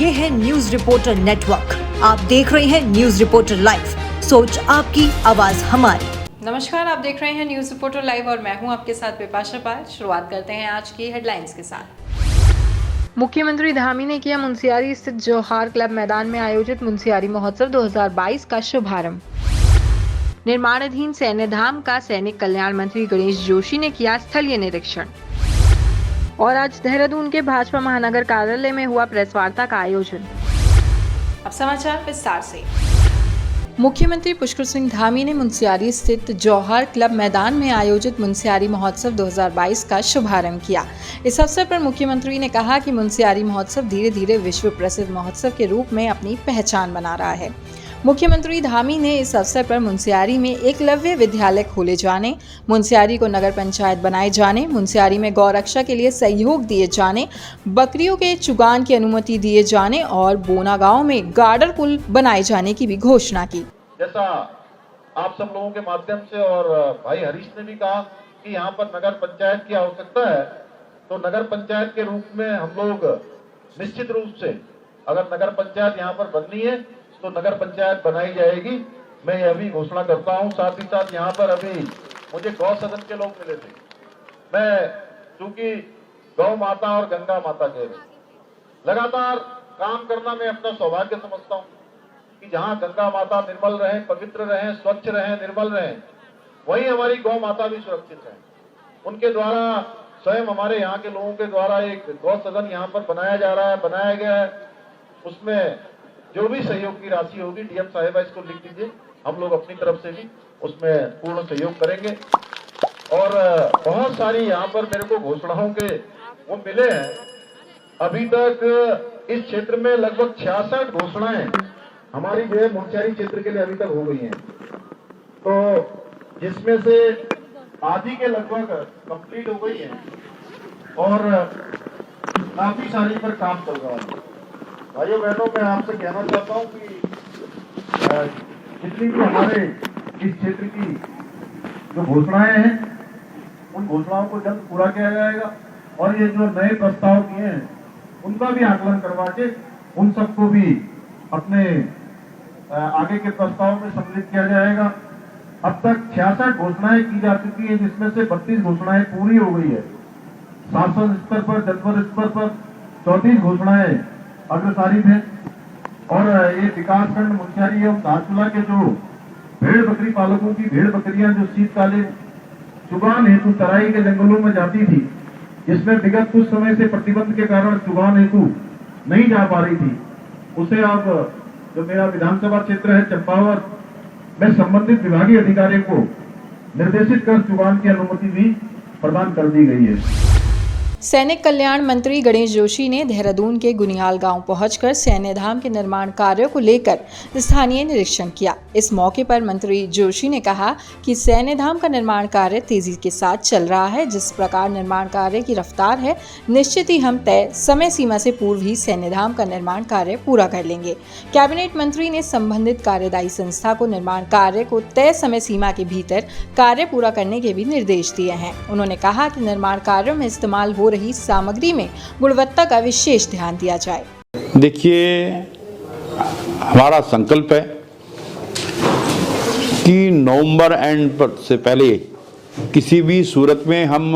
ये है news reporter network. आप देख रहे हैं न्यूज रिपोर्टर लाइव, सोच आपकी, आवाज हमारी। नमस्कार, आप देख रहे हैं न्यूज रिपोर्टर लाइव और मैं हूं आपके साथ विपाशा पाल। शुरुआत करते हैं आज की हेडलाइंस के साथ। मुख्यमंत्री धामी ने किया मुंशियारी स्थित जौहर क्लब मैदान में आयोजित मुंशियारी महोत्सव 2022 का शुभारंभ। निर्माणाधीन सैन्य धाम का सैनिक कल्याण मंत्री गणेश जोशी ने किया स्थलीय निरीक्षण। और आज देहरादून के भाजपा महानगर कार्यालय में हुआ प्रेस वार्ता का आयोजन। अब समाचार विस्तार से। मुख्यमंत्री पुष्कर सिंह धामी ने मुंशियारी स्थित जौहर क्लब मैदान में आयोजित मुंशियारी महोत्सव 2022 का शुभारंभ किया। इस अवसर पर मुख्यमंत्री ने कहा कि मुंशियारी महोत्सव धीरे धीरे विश्व प्रसिद्ध महोत्सव के रूप में अपनी पहचान बना रहा है। मुख्यमंत्री धामी ने इस अवसर पर मुंशियारी में एकलव्य विद्यालय खोले जाने, मुंशियारी को नगर पंचायत बनाए जाने, मुंशियारी में गौ रक्षा के लिए सहयोग दिए जाने, बकरियों के चुगान की अनुमति दिए जाने और बोना गांव में गार्डर पुल बनाए जाने की भी घोषणा की। जैसा आप सब लोगों के माध्यम से और भाई हरीश ने भी कहा कि यहाँ पर नगर पंचायत की आवश्यकता है, तो नगर पंचायत के रूप में हम लोग निश्चित रूप से अगर नगर पंचायत यहाँ पर बननी है तो नगर पंचायत बनाई जाएगी। मैं यह भी घोषणा करता हूँ। साथ ही साथ यहाँ पर अभी मुझे गौ सदन के लोग मिले थे। मैं चूंकि गौ माता और गंगा माता कह रहे लगातार काम करना मैं अपना सौभाग्य समझता हूँ कि जहाँ गंगा माता निर्मल रहे, पवित्र रहे, स्वच्छ रहे, निर्मल रहे, वहीं हमारी गौ माता भी सुरक्षित रहे। उनके द्वारा स्वयं हमारे यहाँ के लोगों के द्वारा एक गौ सदन यहाँ पर बनाया जा रहा है, बनाया गया है। उसमें जो भी सहयोग की राशि होगी, डीएम साहिबा इसको लिख दीजिए, हम लोग अपनी तरफ से भी उसमें पूर्ण सहयोग करेंगे। और बहुत सारी यहाँ पर मेरे को घोषणाओं के वो मिले हैं। अभी तक इस क्षेत्र में लगभग 66 घोषणाएं हमारी जो है मुंशियारी क्षेत्र के लिए अभी तक हो गई हैं, तो जिसमें से आधी के लगभग कंप्लीट हो गई है और काफी सारी पर काम चल रहा है। भाइयों बहनों, मैं आपसे कहना चाहता हूँ कि जितनी भी हमारे इस क्षेत्र की जो घोषणाएं हैं, उन घोषणाओं को जल्द पूरा किया जाएगा और ये जो नए प्रस्ताव किए हैं उनका भी आकलन करवा के उन सबको भी अपने आगे के प्रस्ताव में सम्मिलित किया जाएगा। अब तक 66 घोषणाएं की जा चुकी है, जिसमें से 32 घोषणाएं पूरी हो गई है। शासन स्तर पर, जनपद स्तर पर 34 घोषणाएं अग्रसारित है। और ये विकासखंड मुंशियारी एवं धारचूला के जो भेड़ बकरी पालकों की भेड़ बकरियां जो शीतकालीन चुगान हेतु तराई के जंगलों में जाती थी, जिसमें विगत कुछ समय से प्रतिबंध के कारण चुगान हेतु नहीं जा पा रही थी, उसे अब जो मेरा विधानसभा क्षेत्र है चंपावत में संबंधित विभागीय अधिकारियों को निर्देशित कर चुगान की अनुमति भी प्रदान कर दी गई है। सैनिक कल्याण मंत्री गणेश जोशी ने देहरादून के गुनियाल गांव पहुंचकर सैन्य धाम के निर्माण कार्यों को लेकर स्थानीय निरीक्षण किया। इस मौके पर मंत्री जोशी ने कहा कि सैन्य धाम का निर्माण कार्य तेजी के साथ चल रहा है। जिस प्रकार निर्माण कार्य की रफ्तार है, निश्चित ही हम तय समय सीमा से पूर्व ही सैन्य धाम का निर्माण कार्य पूरा कर लेंगे। कैबिनेट मंत्री ने संबंधित कार्यदायी संस्था को निर्माण कार्य को तय समय सीमा के भीतर कार्य पूरा करने के भी निर्देश दिए हैं। उन्होंने कहा कि निर्माण कार्यों में इस्तेमाल हो रही सामग्री में गुणवत्ता का विशेष ध्यान दिया जाए। देखिए, हमारा संकल्प है कि नवंबर एंड से पहले किसी भी सूरत में हम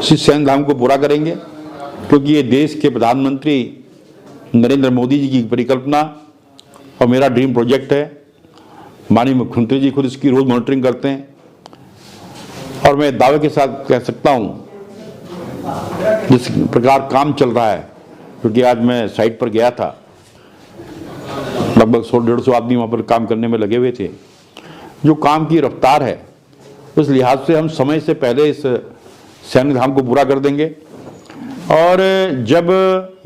सैन्य धाम को पूरा करेंगे, क्योंकि ये देश के प्रधानमंत्री नरेंद्र मोदी जी की परिकल्पना और मेरा ड्रीम प्रोजेक्ट है। माननीय मुख्यमंत्री जी खुद इसकी रोज मॉनिटरिंग करते हैं और मैं दावे के साथ कह सकता हूँ जिस प्रकार काम चल रहा है, क्योंकि आज मैं साइट पर गया था, लगभग 100-150 आदमी वहाँ पर काम करने में लगे हुए थे। जो काम की रफ्तार है, उस लिहाज से हम समय से पहले इस सैन्य धाम को पूरा कर देंगे। और जब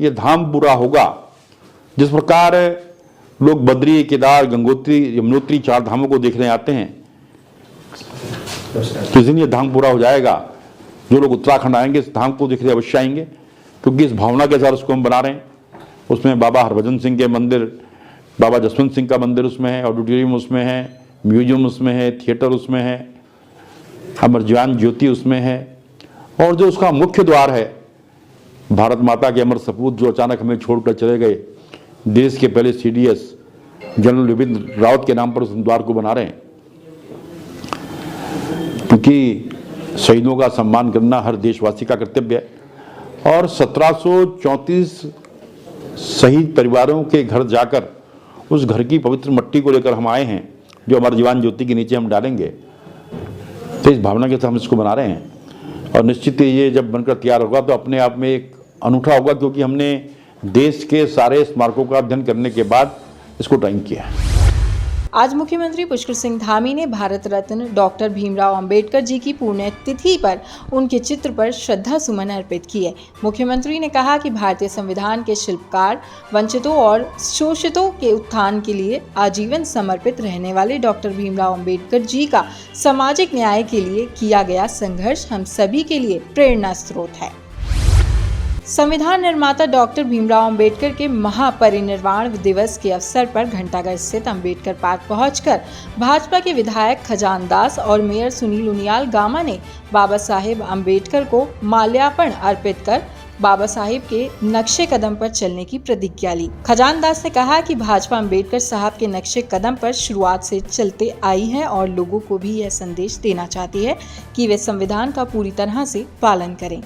ये धाम पूरा होगा, जिस प्रकार लोग बद्री, केदार, गंगोत्री, यमुनोत्री 4 धामों को देखने आते हैं, जिस दिन ये धाम पूरा हो जाएगा, जो लोग उत्तराखंड आएंगे इस धाम को देखने अवश्य आएंगे, क्योंकि इस भावना के साथ उसको हम बना रहे हैं। उसमें बाबा हरभजन सिंह के मंदिर, बाबा जसवंत सिंह का मंदिर उसमें है, ऑडिटोरियम उसमें है, म्यूजियम उसमें है, थिएटर उसमें है, अमर ज्ञान ज्योति उसमें है, और जो उसका मुख्य द्वार है भारत माता के अमर सपूत जो अचानक हमें छोड़कर चले गए, देश के पहले CDS जनरल विपिन रावत के नाम पर उस द्वार को बना रहे हैं, क्योंकि शहीदों का सम्मान करना हर देशवासी का कर्तव्य है। और 1734 शहीद परिवारों के घर जाकर उस घर की पवित्र मट्टी को लेकर हम आए हैं, जो हमारे जीवन ज्योति के नीचे हम डालेंगे। तो इस भावना के साथ हम इसको बना रहे हैं और निश्चित ही ये जब बनकर तैयार होगा तो अपने आप में एक अनूठा होगा, क्योंकि हमने देश के सारे स्मारकों का अध्ययन करने के बाद इसको ड्राइंग किया है। आज मुख्यमंत्री पुष्कर सिंह धामी ने भारत रत्न डॉक्टर भीमराव अंबेडकर जी की पुण्यतिथि पर उनके चित्र पर श्रद्धा सुमन अर्पित किए। मुख्यमंत्री ने कहा कि भारतीय संविधान के शिल्पकार, वंचितों और शोषितों के उत्थान के लिए आजीवन समर्पित रहने वाले डॉक्टर भीमराव अंबेडकर जी का सामाजिक न्याय के लिए किया गया संघर्ष हम सभी के लिए प्रेरणा स्रोत है। संविधान निर्माता डॉक्टर भीमराव अंबेडकर के महापरिनिर्वाण दिवस के अवसर पर घंटाघर स्थित अंबेडकर पार्क पहुंचकर भाजपा के विधायक खजान दास और मेयर सुनील उनियाल गामा ने बाबा साहेब अंबेडकर को माल्यार्पण अर्पित कर बाबा साहेब के नक्शे कदम पर चलने की प्रतिज्ञा ली। खजान दास ने कहा कि भाजपा अंबेडकर साहब के नक्शे कदम पर शुरुआत से चलते आई है और लोगों को भी यह संदेश देना चाहती है कि वे संविधान का पूरी तरह से पालन करें।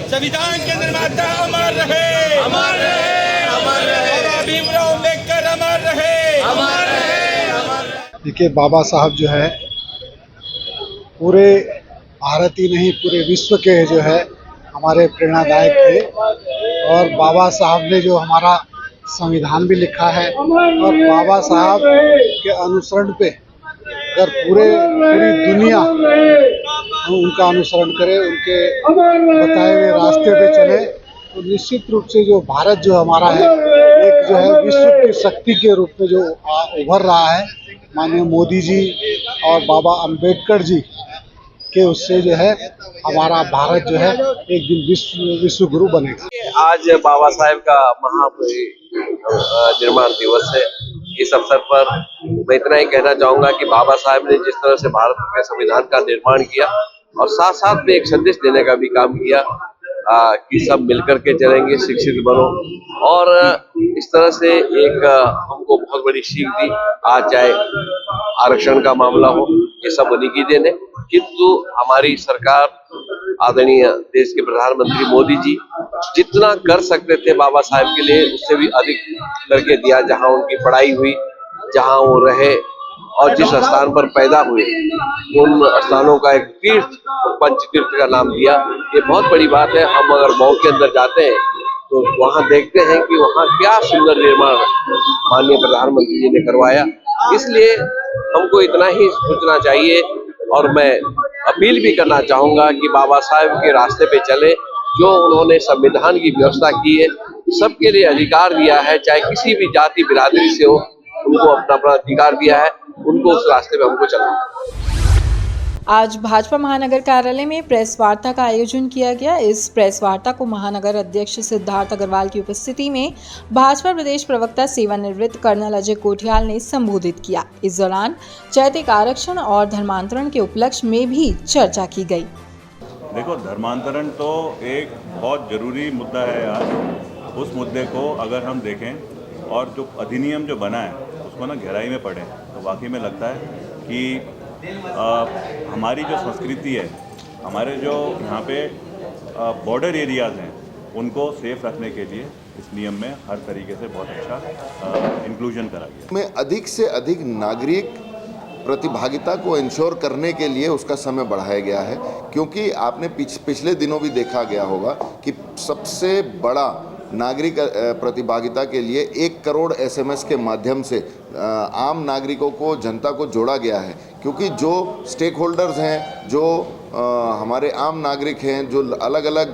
संविधान के निर्माता अमर रहे, अमर रहे, अमर रहे। बाबा भीमराव अंबेडकर अमर रहे, अमर रहे, अमर रहे। देखिए, बाबा साहब जो है पूरे भारत ही नहीं पूरे विश्व के जो है हमारे प्रेरणादायक थे। और बाबा साहब ने जो हमारा संविधान भी लिखा है और बाबा साहब के अनुसरण पे अगर पूरी दुनिया उनका अनुसरण करे, उनके बताए हुए रास्ते पे चले, तो निश्चित रूप से जो भारत जो हमारा है एक जो है विश्व की शक्ति के रूप में जो उभर रहा है, माननीय मोदी जी और बाबा अंबेडकर जी के उससे जो है हमारा भारत जो है एक दिन विश्व गुरु बनेगा। आज बाबा साहेब का महापरिनिर्वाण दिवस है। इस अवसर पर मैं इतना ही कहना चाहूंगा कि बाबा साहेब ने जिस तरह से भारत के संविधान का निर्माण किया और साथ साथ में एक संदेश देने का भी काम किया कि सब मिलकर के चलेंगे, शिक्षित बनो, और इस तरह से एक हमको बहुत बड़ी सीख दी। आज चाहे आरक्षण का मामला हो, ये सब उन्हीं की देन है, किंतु हमारी सरकार आदरणीय देश के प्रधानमंत्री मोदी जी जितना कर सकते थे बाबा साहेब के लिए उससे भी अधिक करके दिया। जहां उनकी पढ़ाई हुई, जहां वो रहे और जिस स्थान पर पैदा हुए, उन स्थानों का एक तीर्थ, पंच तीर्थ का नाम दिया। ये बहुत बड़ी बात है। हम अगर मऊ के अंदर जाते हैं तो वहां देखते हैं कि वहां क्या सुंदर निर्माण माननीय प्रधानमंत्री जी ने करवाया। इसलिए हमको इतना ही सोचना चाहिए और मैं अपील भी करना चाहूंगा कि बाबा साहेब के रास्ते पे चले। जो उन्होंने संविधान की व्यवस्था की है, सबके लिए अधिकार दिया है, चाहे किसी भी जाति बिरादरी से हो, उनको अपना अपना अधिकार दिया है, उनको उस रास्ते पे हमको चलना है। आज भाजपा महानगर कार्यालय में प्रेस वार्ता का आयोजन किया गया। इस प्रेस वार्ता को महानगर अध्यक्ष सिद्धार्थ अग्रवाल की उपस्थिति में भाजपा प्रदेश प्रवक्ता सेवानिवृत्त कर्नल अजय कोठियाल ने संबोधित किया। इस दौरान चैतिक आरक्षण और धर्मांतरण के उपलक्ष्य में भी चर्चा की गई। देखो, धर्मांतरण तो एक बहुत जरूरी मुद्दा है। आज उस मुद्दे को अगर हम देखें और जो अधिनियम जो बना है उसको ना गहराई में पढ़ें तो वाकई में लगता है कि हमारी जो संस्कृति है, हमारे जो यहाँ पे बॉर्डर एरियाज़ हैं, उनको सेफ रखने के लिए इस नियम में हर तरीके से बहुत अच्छा इंक्लूजन करा गया। में अधिक से अधिक नागरिक प्रतिभागिता को इंश्योर करने के लिए उसका समय बढ़ाया गया है, क्योंकि आपने पिछले दिनों भी देखा गया होगा कि सबसे बड़ा नागरिक प्रतिभागिता के लिए 1 करोड़ SMS के माध्यम से आम नागरिकों को, जनता को जोड़ा गया है। क्योंकि जो स्टेक होल्डर्स हैं, जो हमारे आम नागरिक हैं, जो अलग अलग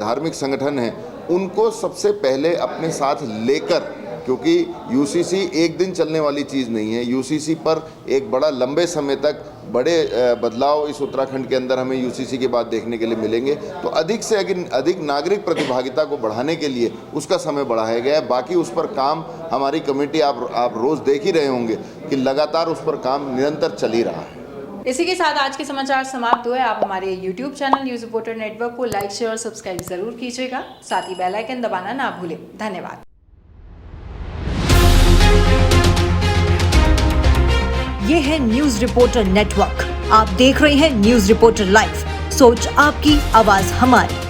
धार्मिक संगठन हैं, उनको सबसे पहले अपने साथ लेकर, क्योंकि UCC एक दिन चलने वाली चीज़ नहीं है। UCC पर एक बड़ा लंबे समय तक बड़े बदलाव इस उत्तराखंड के अंदर हमें UCC के बाद देखने के लिए मिलेंगे। तो अधिक से अधिक नागरिक प्रतिभागिता को बढ़ाने के लिए उसका समय बढ़ाया गया है। बाकी उस पर काम हमारी कमेटी आप रोज़ देख ही रहे होंगे कि लगातार उस पर काम निरंतर चल ही रहा है। इसी के साथ आज के समाचार समाप्त हुए। आप हमारे YouTube channel news reporter network को लाइक, शेयर और सब्सक्राइब जरूर कीजिएगा। साथ ही बेल आइकन दबाना ना भूलें। धन्यवाद। ये है न्यूज रिपोर्टर नेटवर्क। आप देख रहे हैं न्यूज रिपोर्टर लाइव। सोच आपकी, आवाज हमारी।